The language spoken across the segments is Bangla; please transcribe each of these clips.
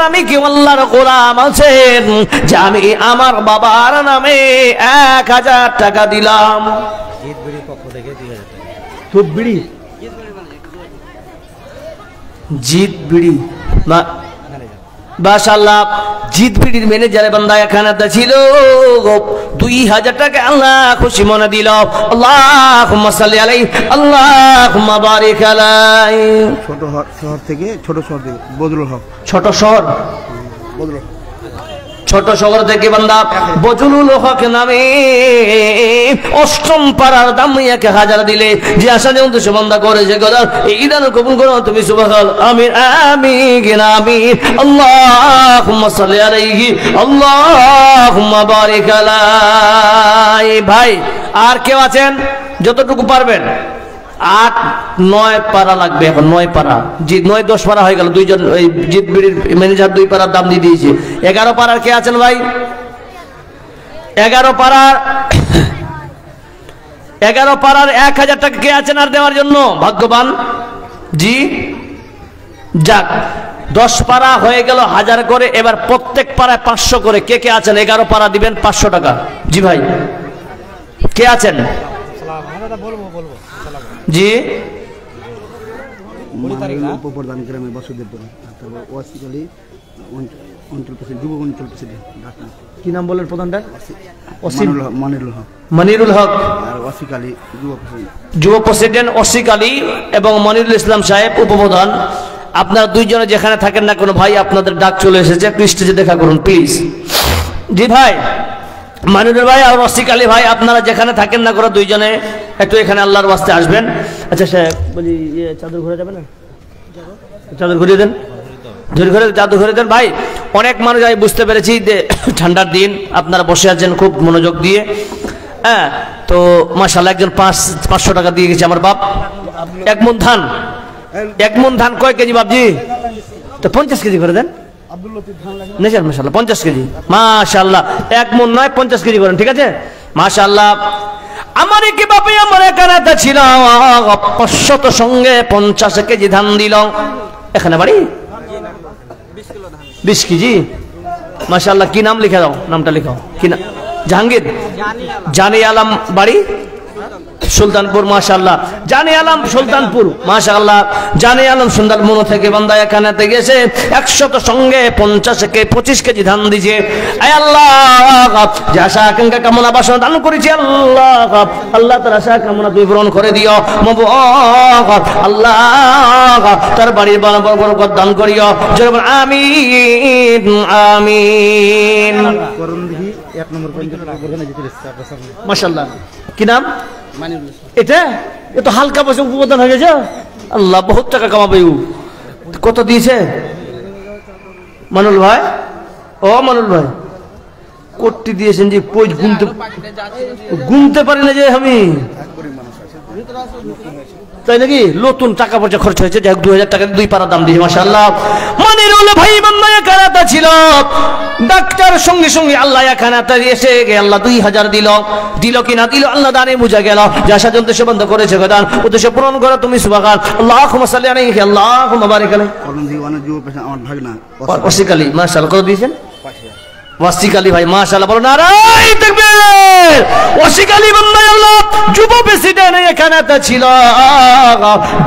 আমি কি আল্লাহর গোলাম আছেন যে আমি আমার বাবার নামে 1000 টাকা দিলাম? জিত বিড়ির পক্ষ থেকে 2000 টাকা। তুত বিড়ি, জিত বিড়ি মাশাআল্লাহ, জিত বিড়ির ম্যানেজার বান্দা এখানে ছিল 2000 টাকা আল্লাহ খুশি মনে দিল। আল্লাহুম্মা সাল্লি আলাইহি আল্লাহুম্মা বারিক আলাইহি। ছোট শহর থেকে বদরুল হক, ছোট শহর, ছোট শহর থেকে বান্দা বজলুল হক নামে 8ম পাড়ার দাম 1000 দিলে যে আশা যে উদ্দেশ্য বান্দা করেছে গলা এই দান কবুল করো তুমি সুবহানাল্লাহ আমিন আমিন আমিন। আল্লাহুম্মা সাল্লি আলাইহি আল্লাহুম্মা বারিক আলাইহি। ভাই আর কেউ আছেন? যতটুকু পারবেন। 8-9 পারা লাগবে, এখন 9 পারা, জি 9-10 পারা হয়ে গেল। দুইজন ওই জিত বিড়ির ম্যানেজার 2 পারার দাম দিয়ে দিয়েছে। 11 পারার কে আছেন ভাই? 11 পারার 1000 টাকা কে আছেন আর দেওয়ার জন্য? ভাগ্যবান। জি যাক, 10 পারা হয়ে গেল 1000 করে, এবার প্রত্যেক পারায় 500 করে। কে কে আছেন 11 পারা দিবেন 500 টাকা? জি ভাই কে আছেন? জি উপপ্রধান গ্রামে বাসুদেবপুর, ওয়াসিকালী অঞ্চল প্রেসিডেন্ট, যুব অঞ্চল প্রেসিডেন্ট। কি নাম বলেন প্রধানটা? মনিরুল হক। আর ওয়াসিকালী যুব প্রেসিডেন্ট ওসিক আলী এবং মনিরুল ইসলাম সাহেব উপপ্রধান। আপনারা দুইজনে যেখানে থাকেন না কোনো ভাই, আপনাদের ডাক চলে এসেছে, একটু স্টেজে দেখা করুন প্লিজ। জি ভাই মানিরুল ভাই আর ওসিক আলী ভাই, আপনারা যেখানে থাকেন না করে দুইজনে একটু এখানে আল্লাহর ওয়াস্তে আসবেন। আচ্ছা স্যার বলি চাদর ঘুরে যাবে না? চাদর ঘুরিয়ে দেন, ঘুরে চাদর ঘুরে দেন। ভাই অনেক মানুষ আমি বুঝতে পেরেছি যে ঠান্ডার দিন আপনারা বসে আছেন খুব মনোযোগ দিয়ে। হ্যাঁ তো মাশাআল্লাহ একজন 500 টাকা দিয়ে গেছে আমার বাপ। 1 মণ ধান কয় কেজি বাপজি? তো 50 কেজি করে দেন। মাশাআল্লাহ 50 কেজি মাশাআল্লাহ, 1 মণ নয় 50 কেজি করেন, ঠিক আছে মাশাআল্লাহ। আমার কি বাপে আমার একানাতে ছিল 500 সঙ্গে 50 কেজি ধান দিল। এখানে বাড়ি 20 কেজি মাশাআল্লাহ। কি নাম লিখে দাও, নামটা লিখাও। কি নাম? জাহাঙ্গীর জানি আলম, বাড়ি সুলতানপুর মাশাআল্লাহ। জানি আলম সুলতানপুর মাশাআল্লাহ। জানি আলম সুন্দরবন থেকে বান্দা এখানেতে গেছে 100 সঙ্গে 25 কেজি ধান দিয়েছে। আয় আল্লাহ যে আশা আকাঙ্ক্ষা কামনা বাসনা দান করেছি আল্লাহ, আল্লাহ তার আশা কামনা তুমি পূরণ করে দিও আল্লাহ, তার বাড়ির বরকত দান করিও। আমিন আমিন। মাশাআল্লাহ। কি নাম? এটা এত হালকা পয়সা উপপ্রধান হয়ে গেছে। আল্লাহ বহুত টাকা কামাবে। কত দিয়েছে মানুল ভাই? ও মানুল ভাই কোটি দিয়েছেন যে কই গুনতে পারি না যে আমি, তাই নাকি? নতুন টাকা পয়সা খরচ হয়েছে, যাই হোক 2000 টাকা 2 পারা দাম দিয়েছে মাশাআল্লাহ। মনিরুল ভাই বান্দা এখানাতে ছিল, ডাক্তার সঙ্গে সঙ্গে আল্লাহ এখানাতে এসে আল্লাহ 2000 দিল কিনা দিল আল্লাহ দানে বুঝা গেল। যা সাজন্ত সে বন্ধ করেছে দান উদ্দেশ্য পূরণ করো তুমি সুবহান। আল্লাহুম্মা সাল্লি আলাইহি আল্লাহুম্মা বারিক আলাইহি। আমার ভাগনা ওসিক আলী মাশাআল্লাহ কত দিয়েছেন? ওসিক আলী ভাই মাশাআল্লাহ বলো নারায়ে তাকবীর। ওসিক আলী বান্দা আল্লাহ যুব প্রেসিডেন্ট এখানেতে ছিল,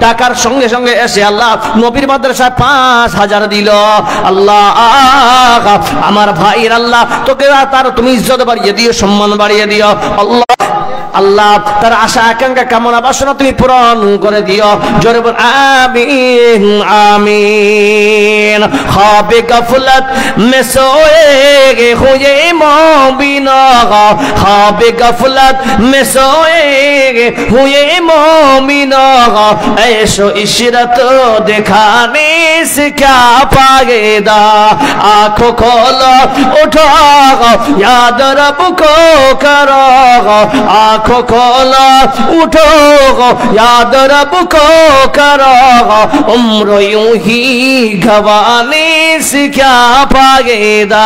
ডাকার সঙ্গে সঙ্গে এসে আল্লাহ নবীর মাদ্রাসায় 5000 দিল। আল্লাহ আমার ভাইয়ের আল্লাহ তোকে তার তুমি ইজ্জত বাড়িয়ে দিও, সম্মান বাড়িয়ে দিও আল্লাহ। আল্লাহ তার আশা আকাঙ্ক্ষা কামনা বাসনা তুমি পূরণ করে দিও। জোরে বল আমিন আমিন। খাবে গফলত মে সোয়ে হুয়ে মুমিন, খাবে গফলত মে সোয়ে হুয়ে মুমিন, ऐशो इशरत दिखाने से क्या फायदा, आंखों खोलो उठो याद रब को करो, आंखों खोलो उठो याद रब को करो उम्र यूं ही गंवाने से क्या फायदा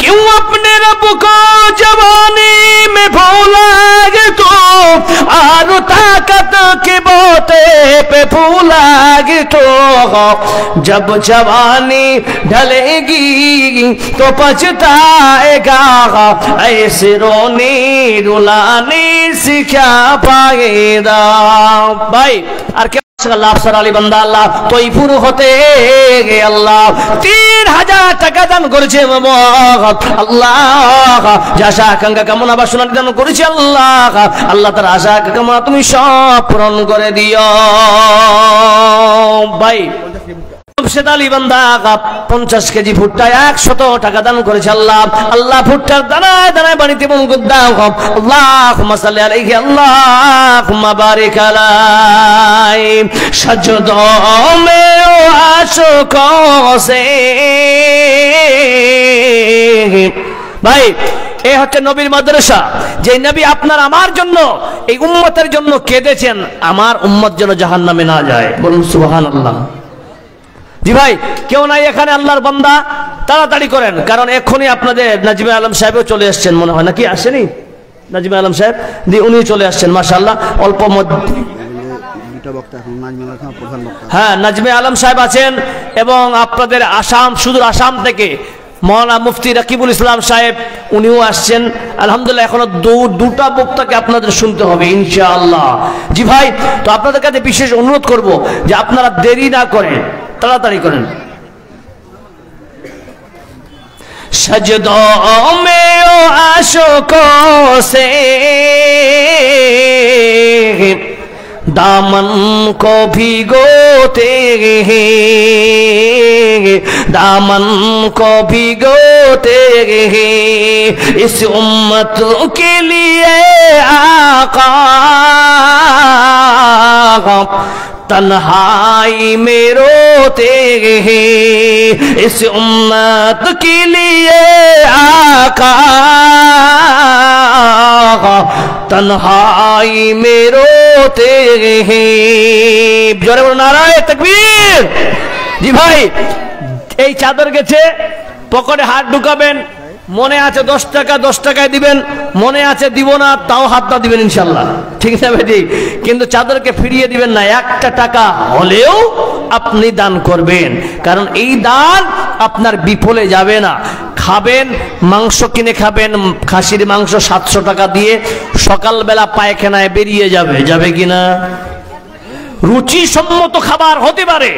क्यों अपने रब को जवानी में भूलोगे तो और ताकत के बोते पे भूलोगे तो जब जवानी ढलेगी तो पछताएगा ऐसे रोने रुलाने से क्या फायदा भाई और क्या अल्लाह अफसर আলী বান্দা আল্লাহ তৈফুর হতে আল্লাহ 3000 টাকা দান করেছে আল্লাহ যা আশা আকাঙ্ক্ষা কামনা বাসনা দান করেছে আল্লাহ আল্লাহ তার আশা কামনা তুমি সব পূরণ করে দিও ভাই মুর্শিদ আলী বান্দা 50 কেজি ভুট্টা 100 টাকা দান করেছে আল্লাহ আল্লাহ ভুট্টার দানায় দানায় বাড়িতে বরকত দাও আল্লাহুম্মা সাল্লি আলাইহি আল্লাহুম্মা বারিক আলাইহি সজদোं में आशिकों से ভাই এই হচ্ছে নবীর মাদ্রাসা যে নবী আপনার আমার জন্য এই উম্মতের জন্য কেঁদেছেন আমার উম্মত যেন জাহান্নামে না যায় বলুন সুবহানাল্লাহ জি ভাই কেউ নাই এখানে আল্লাহর বান্দা তাড়াতাড়ি করেন কারণ এখনই আপনাদের নাজিমে আলম সাহেবও চলে আসছেন মনে হয় নাকি আসেনি নাজিমে আলম সাহেব জি উনি চলে আসছেন মাশাআল্লাহ অল্প হ্যাঁ নাজমে আলম সাহেব আছেন এবং আপনাদের আসাম সুদূর আসাম থেকে মৌলানা মুফতি রাকিবুল ইসলাম সাহেব উনিও আসছেন আলহামদুলিল্লাহ এখনো দুটা বক্তাকে আপনাদের শুনতে হবে ইনশাআল্লাহ জি ভাই তো আপনাদের কাছে বিশেষ অনুরোধ করব যে আপনারা দেরি না করেন তাড়াতাড়ি করেন सजदों में ओ आशिकों से दामन को भिगोते हैं दामन को भिगोते हैं इस उम्मत के लिए आका तन्हाई में रोते हैं इस उम्मत के लिए आका तन्हाई में रोते हैं जोरे बोलो नाराए तकबीर जी भाई এই চাদর গেছে পকেটে হাত ঢুকাবেন মনে আছে 10 টাকা 10 টাকায় দিবেন মনে আছে দিব না তাও হাতটা দিবেন ইনশাআল্লাহ ঠিক না ভাই কিন্তু চাদরকে ফিরিয়ে দিবেন না একটা টাকা হলেও আপনি দান করবেন কারণ এই দান আপনার বিফলে যাবে না খাবেন মাংস কিনে খাবেন খাসির মাংস 700 টাকা দিয়ে সকালবেলা পায়খানায় বেরিয়ে যাবে যাবে কিনা রুচি সম্মত খাবার হতে পারে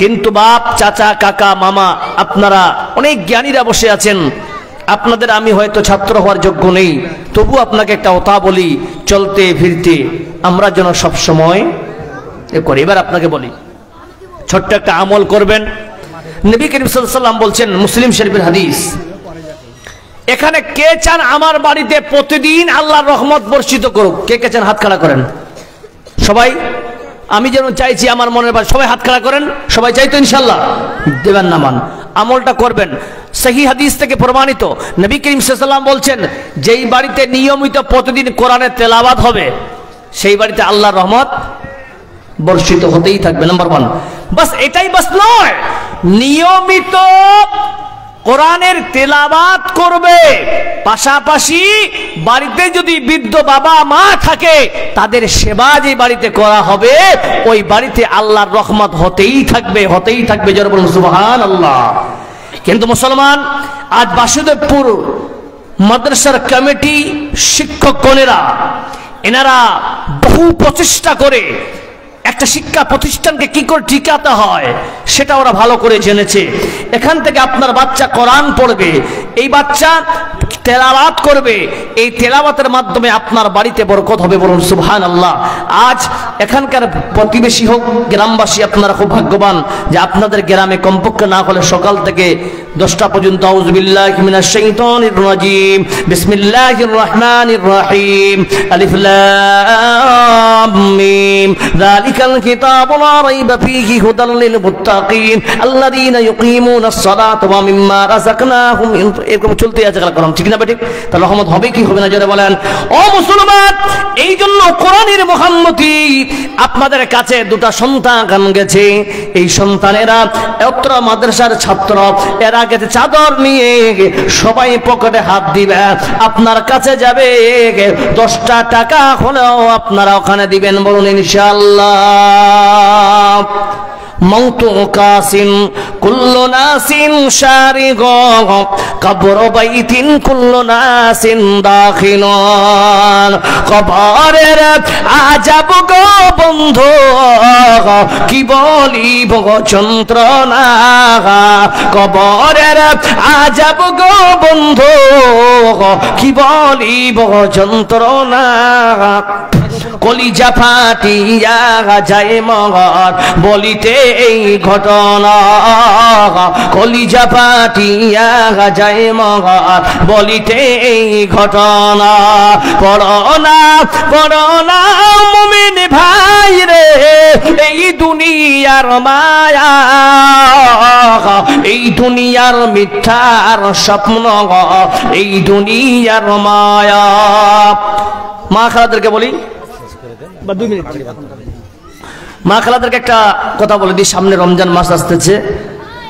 কিন্তু বাপ চাচা কাকা মামা আপনারা অনেক জ্ঞানীরা বসে আছেন আপনাদের আমি হয়তো ছাত্র হওয়ার যোগ্য নেই তবু আপনাকে একটা কথা বলি চলতে ফিরতে আমরা যেন সব সময় করি এবার আপনাকে বলি ছোট্ট একটা আমল করবেন নবী করিম সাল্লাল্লাহু আলাইহি ওয়াসাল্লাম বলছেন মুসলিম শরীফের হাদিস এখানে কে চান আমার বাড়িতে প্রতিদিন আল্লাহর রহমত বর্ষিত করুক কে কে চান হাত খাড়া করেন সবাই আমি যেন চাইছি আমার মনের ভাষা সবাই হাত খাড়া করেন সবাই চাই তো ইনশাআল্লাহ দেবেন না মান আমলটা করবেন সহি হাদিস থেকে প্রমাণিত নবী করিম সাল্লাল্লাহু আলাইহি ওয়াসাল্লাম বলছেন যেই বাড়িতে নিয়মিত প্রতিদিন কোরআনের তেলাওয়াত হবে সেই বাড়িতে আল্লাহর রহমত বর্ষিত হতেই থাকবে নাম্বার 1 বাস এটাই বাস নয় নিয়মিত কোরআনের তেলাওয়াত করবে পাশাপাশি বাড়িতে যদি বৃদ্ধ বাবা মা থাকে তাদের সেবা যে বাড়িতে করা হবে ওই বাড়িতে আল্লাহর রহমত হতেই থাকবে যারা বলুন সুবহানাল্লাহ কিন্তু মুসলমান আজ বাসুদেবপুর মাদ্রাসার কমিটি শিক্ষকগণেরা এনারা বহু প্রচেষ্টা করে একটা শিক্ষা প্রতিষ্ঠানকে কি করে টিকাতে হয় সেটা ওরা ভালো করে জেনেছে এখান থেকে আপনার বাচ্চা কোরআন পড়বে এই বাচ্চা তেলাওয়াত করবে এই তেলাওয়াতের মাধ্যমে আপনার বাড়িতে বরকত হবে বলুন সুবহানাল্লাহ আজ এখানকার প্রতিবেশী হোক গ্রামবাসী আপনারা খুব ভাগ্যবান যে আপনাদের গ্রামে কমপক্ষে না হলে সকাল থেকে 10টা পর্যন্ত আউযু বিল্লাহি মিনাশ শাইতানির রাজিম বিসমিল্লাহির রহমানির রহিম আলিফ লাম মিম যালিকাল কিতাবু লা রাইবা ফীহি হুদাল লিল মুত্তাকিন আল্লাযীনা ইউকিমুনাস সালাতা ওয়া মিম্মা রাযাকনাহুম এরকম চলতে আছে কালাম ঠিক না না বেঠিক? তাহলে রহমত হবে কি হবে না জোরে বলেন। ও মুসলমান, এই জন্য কোরআনের মুহাম্মতি আপনাদের কাছে দুটা সন্তান গেছে। এই সন্তানেরা অত্র মাদ্রাসার ছাত্র, এরা গেছে চাদর নিয়ে, সবাই পকেটে হাত দিবে, আপনার কাছে যাবে, 10টা টাকা হলেও আপনারা ওখানে দিবেন, বলুন ইনশাআল্লাহ। মৌতু কাসিন কুল্লু নাসিন শারিগ কবর বাইতিন কুল্লু নাসিন দাখিলুন। কবরের আজাব গো বন্ধু, কি বলিব যন্ত্রণা, কবরের আজাব গো বন্ধু, কি বলিব যন্ত্রণা। কলিজা ফাটিয়া যায় মগর বলিতে এই ঘটনা, কলিজা ফাটিয়া যায় মগর বলিতে এই ঘটনা। পড়না পড়না মুমিন ভাই রে, এই দুনিয়ার মায়া, এই দুনিয়ার মিথ্যার স্বপ্ন, এই দুনিয়ার মায়া। মা খালাদেরকে বলি বা 2 মিনিট, মা খালাদেরকে একটা কথা বলে দিই, সামনে রমজান মাস আসতেছে।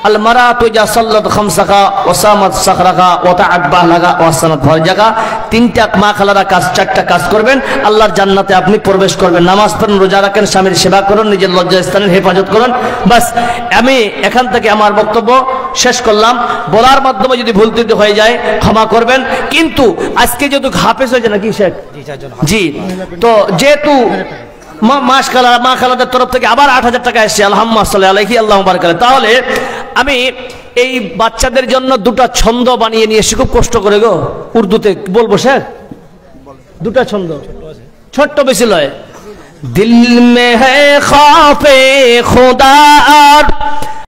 আল মারাতু ইজা সাল্লাত খামসাকা ওয়া সামাত সাখরাকা ওয়া তাআত বাহলাকা ওয়া সানাত ফারজাকা। 3টা মা খালারা কাজ, 4টা কাজ করবেন, আল্লাহর জান্নাতে আপনি প্রবেশ করবেন। নামাজ পড়েন, রোজা রাখেন, স্বামীর সেবা করুন, নিজের লজ্জাস্থানের হেফাজত করুন। বাস, আমি এখান থেকে আমার বক্তব্য শেষ করলাম। বলার মাধ্যমে যদি ভুল ত্রুটি হয়ে যায় ক্ষমা করবেন। কিন্তু আজকে যেহেতু হাফেজ হয়েছে নাকি শেখ জি, তো যেহেতু মা খালাদের তরফ থেকে আবার 8,000 টাকা এসছে, আলহামদুলিল্লাহ, তাহলে আমি এই বাচ্চাদের জন্য 2টা ছন্দ বানিয়ে নিয়ে এসে, খুব কষ্ট করে গো, উর্দুতে বলবো স্যার, 2টা ছন্দ, ছোট্ট বেশি লয়। দিল মে হ্যায় খাফে খুদা